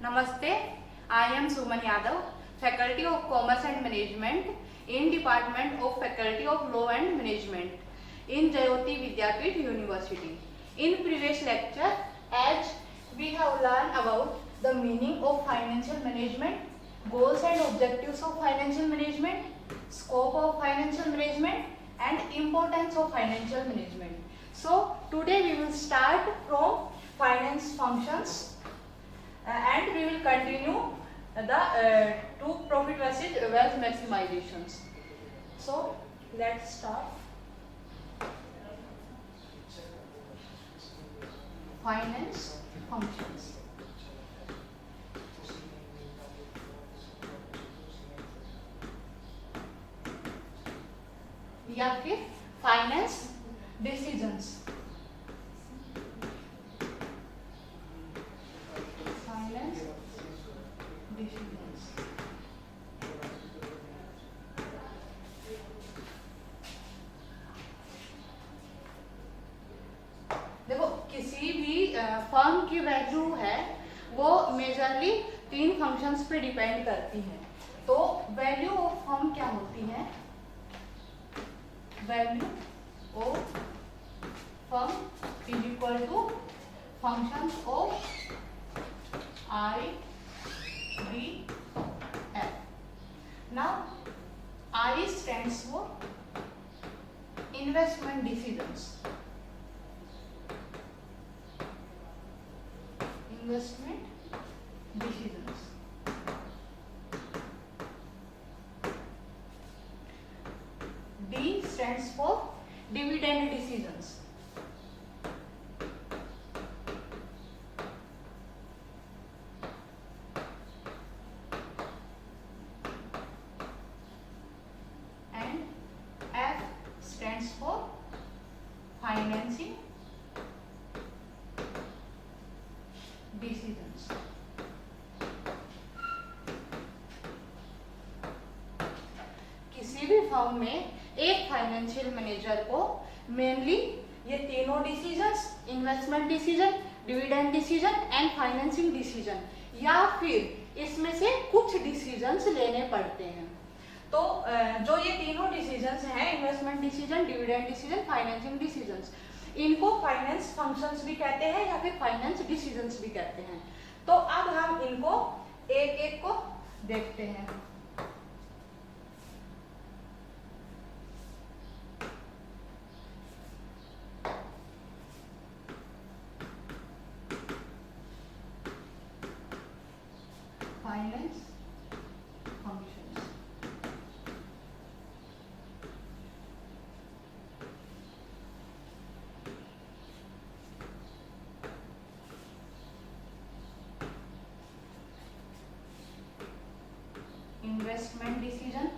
Namaste, I am Suman Yadav, Faculty of Commerce and Management in Department of Faculty of Law and Management in Jayoti Vidyapeeth University. In previous lecture, as we have learned about the meaning of financial management, goals and objectives of financial management, scope of financial management and importance of financial management. So today we will start from finance functions and we will continue the two profit versus wealth maximizations. So let's start. Finance functions. या फिर finance decisions. Finance decisions देखो, किसी भी firm की value है वो majorly तीन functions पे डिपेंड करती है. तो वैल्यू ऑफ फर्म क्या होती है? Value of firm is equal to functions of I, D, F. Now I stands for investment decisions. Investment decisions. D stands for dividend decisions. And F stands for financing decisions. किसी भी firm में एक financial manager को mainly ये तीनों decisions, investment decision, dividend decision and financing decision, या फिर इसमें से कुछ डिसीजंस लेने पड़ते हैं. तो जो ये तीनों डिसीजंस हैं, investment decision, dividend decision, financing decisions, इनको फाइनेंस फंक्शंस भी कहते हैं या फिर फाइनेंस डिसीजंस भी कहते हैं. तो अब हम इनको एक एक को देखते हैं. Finance functions. Investment decision,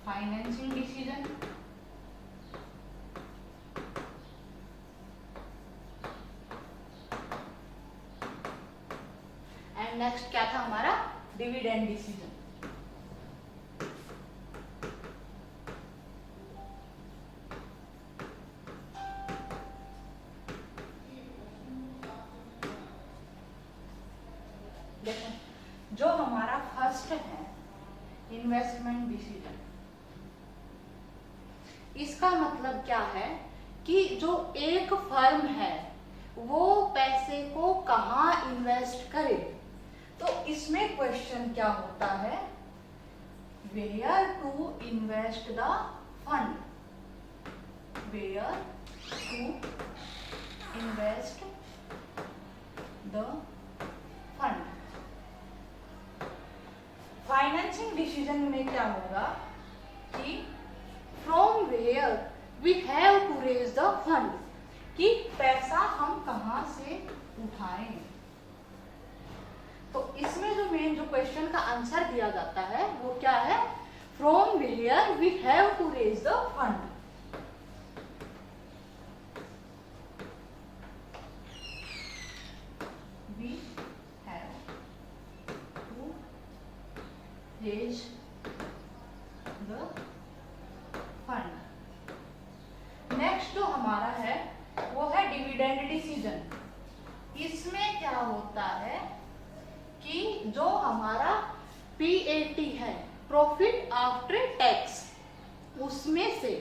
financing decision, and next क्या था हमारा? Dividend decision. देखो, जो हमारा फर्स्ट है इन्वेस्टमेंट डिसीजन, इसका मतलब क्या है कि जो एक फर्म है वो पैसे को कहाँ इन्वेस्ट करे. तो इसमें क्वेश्चन क्या होता है? Where to invest the fund. Where to invest the fund. Financing decision में क्या होगा कि from where we have to raise the fund, कि पैसा हम कहां से उठाएं. तो इसमें जो मेन जो क्वेश्चन का आंसर दिया जाता है वो क्या है? From where we have to raise the fund. We have to raise the fund. हमारा है वो है डिविडेंड डिसीजन। इसमें क्या होता है कि जो हमारा PAT है, प्रॉफिट आफ्टर टैक्स, उसमें से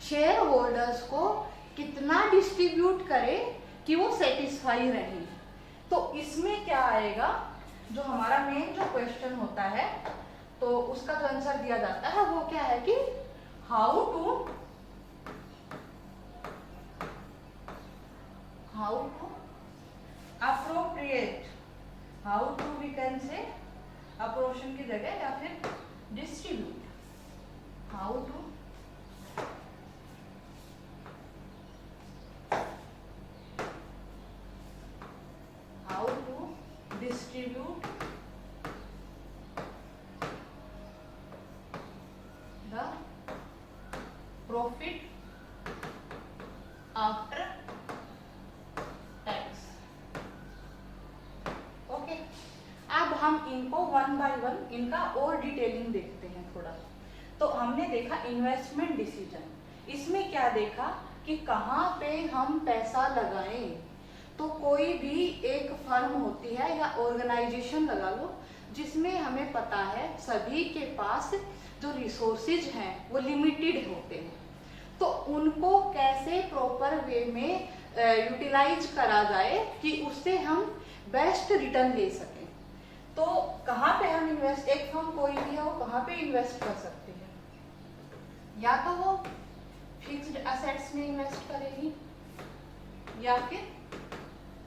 शेयर होल्डर्स को कितना डिस्ट्रीब्यूट करे कि वो सेटिस्फाई रहे। तो इसमें क्या आएगा, जो हमारा मेन जो क्वेश्चन होता है तो उसका जो आंसर दिया जाता है वो क्या है कि how to appropriate, how to we can say appropriation की जगह या फिर distribute, how to distribute the profit after tax। Okay, अब हम इनको वन बाय वन इनका और डिटेलिंग देखते हैं थोड़ा। तो हमने देखा इन्वेस्टमेंट डिसीजन, इसमें क्या देखा कि कहाँ पे हम पैसा लगाएं। तो कोई भी एक फर्म होती है या ऑर्गेनाइजेशन लगा लो जिसमें हमें पता है सभी के पास जो रिसोर्सेज हैं वो लिमिटेड होते हैं, तो उनको कैसे प्रॉपर वे में यूटिलाइज करा जाए कि उससे हम बेस्ट रिटर्न ले सकें। तो कहाँ पे हम इन्वेस्ट, एक फर्म कोई भी है वो कहाँ पे इन्वेस्ट कर सकते हैं, या तो वो फिक्स्ड एसेट्स में इन्वेस्ट करेगी या फिर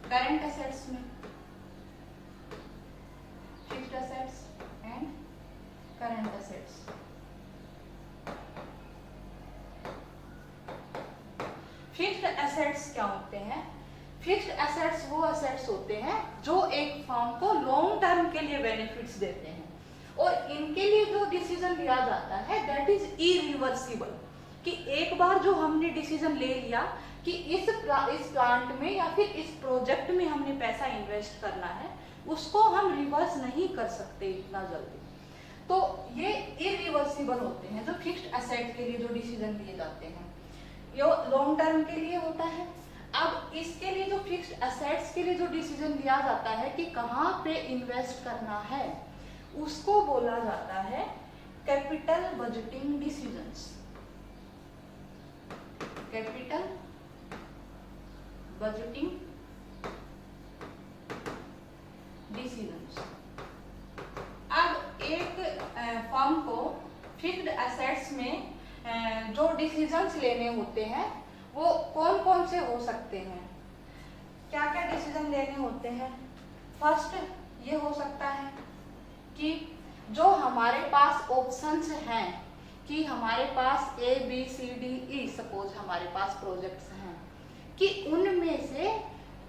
करंट एसेट्स में, fixed assets and current assets. Fixed assets क्या होते हैं? फिक्स्ड एसेट्स वो एसेट्स होते हैं जो एक फर्म को लॉन्ग टर्म के लिए बेनिफिट्स देते हैं, और इनके लिए जो डिसीजन लिया जाता है दैट इज इरिवर्सिबल, कि एक बार जो हमने डिसीजन ले लिया कि इस प्लांट में या फिर इस प्रोजेक्ट में हमने पैसा इन्वेस्ट करना है, उसको हम रिवर्स नहीं कर सकते इतना जल्दी। तो ये इरिवर्सिबल होते हैं जो फिक्स्ड एसेट के लिए जो डिसीजन लिए जाते हैं, ये लॉन्ग टर्म के लिए होता है। अब इसके लिए जो फिक्स्ड एसेट्स के लिए जो डिसीजन लिया जाता है कि कहाँ पे इन्वेस्ट करना है, उसको बोला जाता है capital budgeting decisions. Capital budgeting decisions. अब एक फर्म को फिक्स्ड एसेट्स में जो डिसीजंस लेने होते हैं वो कौन कौन से हो सकते हैं, क्या क्या डिसीजन लेने होते हैं? फर्स्ट ये हो सकता है कि जो हमारे पास ऑप्शंस हैं कि हमारे पास ABCDE सपोज हमारे पास प्रोजेक्ट्स हैं, कि उनमें से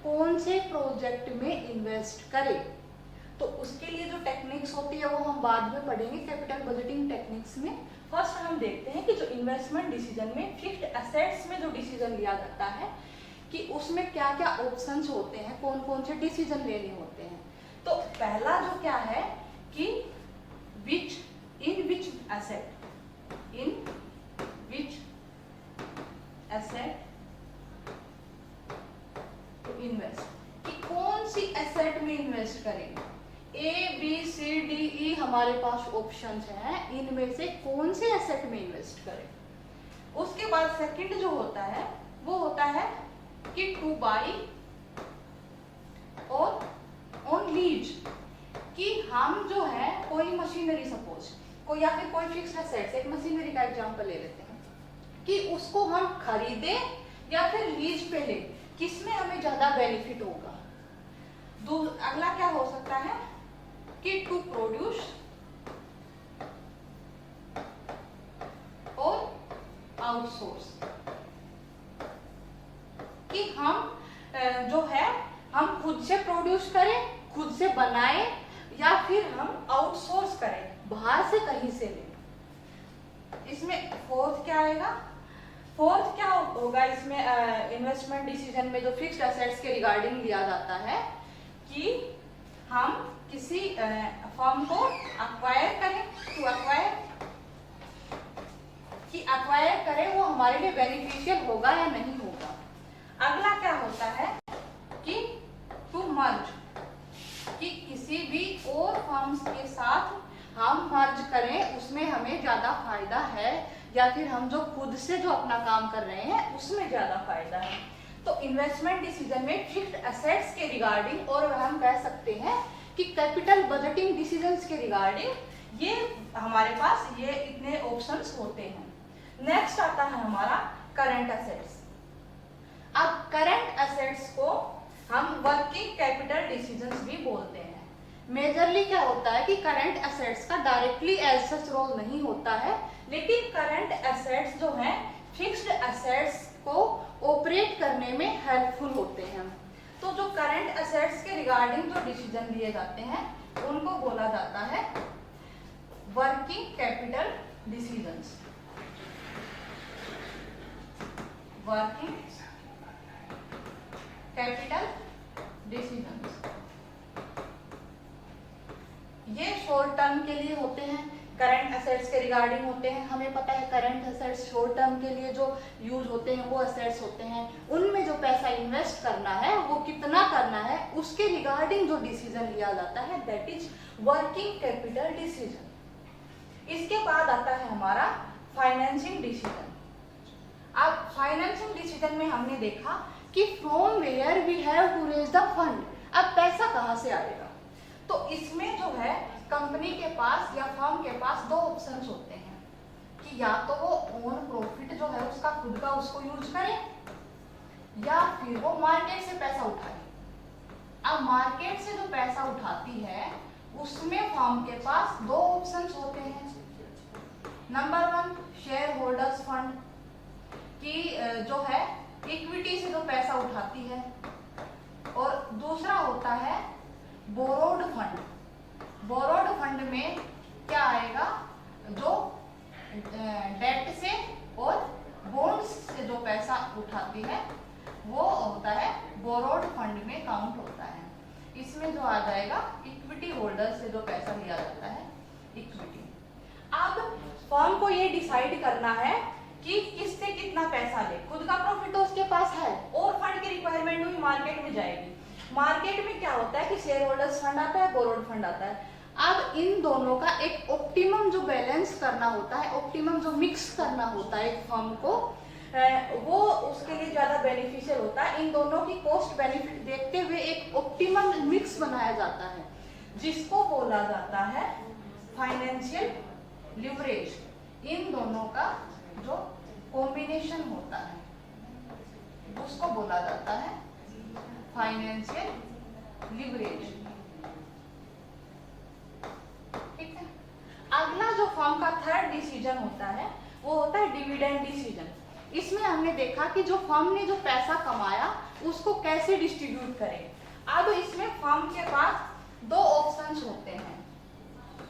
कौन से प्रोजेक्ट में इन्वेस्ट करें। तो उसके लिए जो टेक्निक्स होती है वो हम बाद में पढ़ेंगे कैपिटल बजटिंग टेक्निक्स में। फर्स्ट हम देखते हैं कि जो इन्वेस्टमेंट डिसीजन में फिक्स्ड एसेट्स में जो डिसीजन लिया जाता है कि उसमें क्या क्या ऑप्शंस होते हैं, कौन कौन से डिसीजन लेने होते हैं। तो पहला जो क्या है कि इन विच एसेट टू इन्वेस्ट, कि कौन सी एसेट में इन्वेस्ट करेंगे। ABCDE हमारे पास ऑप्शंस हैं, इनमें से कौन से एसेट में इन्वेस्ट करें। उसके बाद सेकंड जो होता है वो होता है कि टू बाई और ऑन लीज, कि हम जो है कोई मशीनरी सपोज कोई या फिर कोई फिक्स्ड एसेट्स, एक मशीनरी का एग्जांपल ले लेते हैं, कि उसको हम खरीदे या फिर लीज पे ले, किसमें हमें ज्यादा बेनिफिट होगा। अगला क्या हो सकता है कि टू प्रोड्यूस और आउटसोर्स, कि हम जो है हम खुद से प्रोड्यूस करें, खुद से बनाएं, या फिर हम आउटसोर्स करें, बाहर से कहीं से लें। इसमें फोर्थ क्या आएगा? फोर्थ क्या होगा इसमें इन्वेस्टमेंट डिसीजन में जो फिक्स्ड एसेट्स के रिगार्डिंग लिया जाता है कि हम किसी फर्म को अक्वायर करें, टू अक्वायर, कि अक्वायर करें वो हमारे लिए बेनिफिशियल होगा या नहीं होगा। होता है कि टू मर्ज, कि किसी भी और फर्म्स के साथ हम मर्ज करें, उसमें हमें ज्यादा फायदा है, या फिर हम जो खुद से जो अपना काम कर रहे हैं उसमें ज्यादा फायदा है। तो इन्वेस्टमेंट डिसीजन में फिक्स्ड एसेट्स के रिगार्डिंग, और हम कह सकते हैं कि कैपिटल बजटिंग डिसीजंस के रिगार्डिंग ये हमारे पास ये इतने ऑप्शंस होते हैं। नेक्स्ट आता है हमारा करंट एसेट्स। अब करंट एसेट्स को हम वर्किंग कैपिटल डिसीजंस भी बोलते हैं। मेजरली क्या होता है कि करंट एसेट्स का डायरेक्टली एज सच रोल नहीं होता है, लेकिन करंट एसेट्स जो हैं फिक्स्ड एसेट्स को ऑपरेट करने में हेल्पफुल होते हैं। तो जो करंट एसेट्स के रिगार्डिंग जो डिसीजन लिए जाते हैं उनको बोला जाता है working capital decisions. Working capital decisions ये शॉर्ट टर्म के लिए होते हैं, करंट एसेट्स के रिगार्डिंग होते हैं। हमें पता है करंट एसेट्स शॉर्ट टर्म के लिए जो यूज होते हैं वो एसेट्स होते हैं, उनमें जो पैसा इन्वेस्ट करना है वो कितना करना है उसके रिगार्डिंग जो डिसीजन लिया जाता है that is working capital decision. इसके बाद आता है हमारा फाइनेंसिंग डिसीजन। अब फाइनेंसिंग डिसीजन में हमने देखा कि from where we have to raise the fund, अब पैसा कहाँ से आएगा। तो इसमें जो है कंपनी के पास या फर्म के पास दो ऑप्शंस होते हैं कि या तो वो ओन प्रॉफिट जो है उसका खुद का उसको यूज करे, या फिर वो मार्केट से पैसा उठाए। अब मार्केट से जो पैसा उठाती है उसमें फर्म के पास दो ऑप्शंस होते हैं। नंबर 1 शेयर होल्डर्स फंड, कि जो है इक्विटी से जो पैसा उठाती है, और दूसरा होता है बोरोड फंड। बोरोड फंड में क्या आएगा, जो डेट से और बॉन्ड्स से जो पैसा उठाती है वो होता है बोरोड फंड में काउंट होता है। इसमें जो आ जाएगा इक्विटी होल्डर से जो पैसा लिया जाता है इक्विटी। अब फर्म को ये डिसाइड करना है कि किससे कितना पैसा ले। खुद का प्रॉफिट तो उसके पास है और फंड की रिक्वायरमेंट भी मार्केट में जाएगी। मार्केट में क्या होता है कि शेयर होल्डर्स फंड आता है, बोरोड फंड आता है। अब इन दोनों का एक ऑप्टिमम जो बैलेंस करना होता है, ऑप्टिमम जो मिक्स करना होता है एक फर्म को, वो उसके लिए ज्यादा बेनिफिशियल होता है। इन दोनों की कॉस्ट बेनिफिट देखते हुए एक ऑप्टिमम मिक्स बनाया जाता है, जिसको बोला जाता है फाइनेंशियल लिवरेज। इन दोनों का जो कॉम्बिनेशन होता है उसको बोला जाता है फाइनेंशियल लिवरेज। ठीक है। अगला जो फर्म का थर्ड डिसीजन होता है वो होता है डिविडेंड डिसीजन। इसमें हमने देखा कि जो फर्म ने जो पैसा कमाया उसको कैसे डिस्ट्रीब्यूट करें। अब इसमें फर्म के पास दो ऑप्शंस होते हैं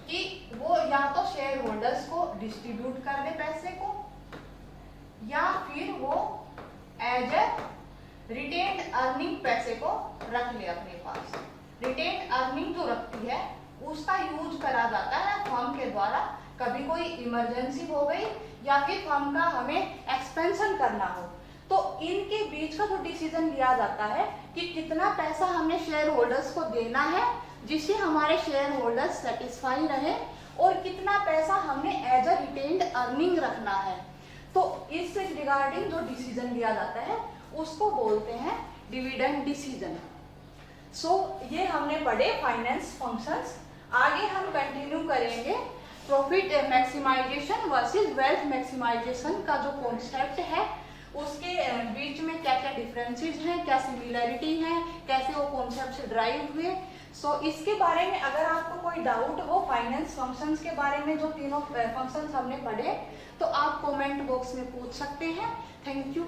कि वो या तो शेयर होल्डर्स को डिस्ट्रीब्यूट कर दे पैसे को, या फिर वो एज ए रिटेन्ड अर्निंग पैसे को रख ले अपने पास। रिटेन्ड अर्निंग जो रखती है उसका यूज करा जाता है फर्म के द्वारा, कभी कोई इमरजेंसी हो गई या फिर फर्म का हमें एक्सपेंशन करना हो, तो इनके बीच का जो डिसीजन लिया जाता है कि कितना पैसा हमने शेयर होल्डर्स को देना है जिससे हमारे शेयर होल्डर्स सेटिस्फाई रहे, और कितना पैसा हमने एज अ रिटेन्ड अर्निंग रखना है। तो इस रिगार्डिंग जो डिसीजन लिया जाता है उसको बोलते हैं डिविडेंड डिसीजन। सो ये हमने पढ़े फाइनेंस फंक्शंस। आगे हम कंटिन्यू करेंगे profit maximisation versus wealth maximisation का जो कॉन्सेप्ट है, उसके बीच में क्या क्या डिफरेंसेस हैं, क्या सिमिलरिटी है, कैसे वो कॉन्सेप्ट ड्राइव हुए। सो इसके बारे में अगर आपको कोई डाउट हो फाइनेंस फंक्शंस के बारे में, जो तीनों फंक्शंस हमने पढ़े, तो आप कमेंट बॉक्स में पूछ सकते हैं। Thank you.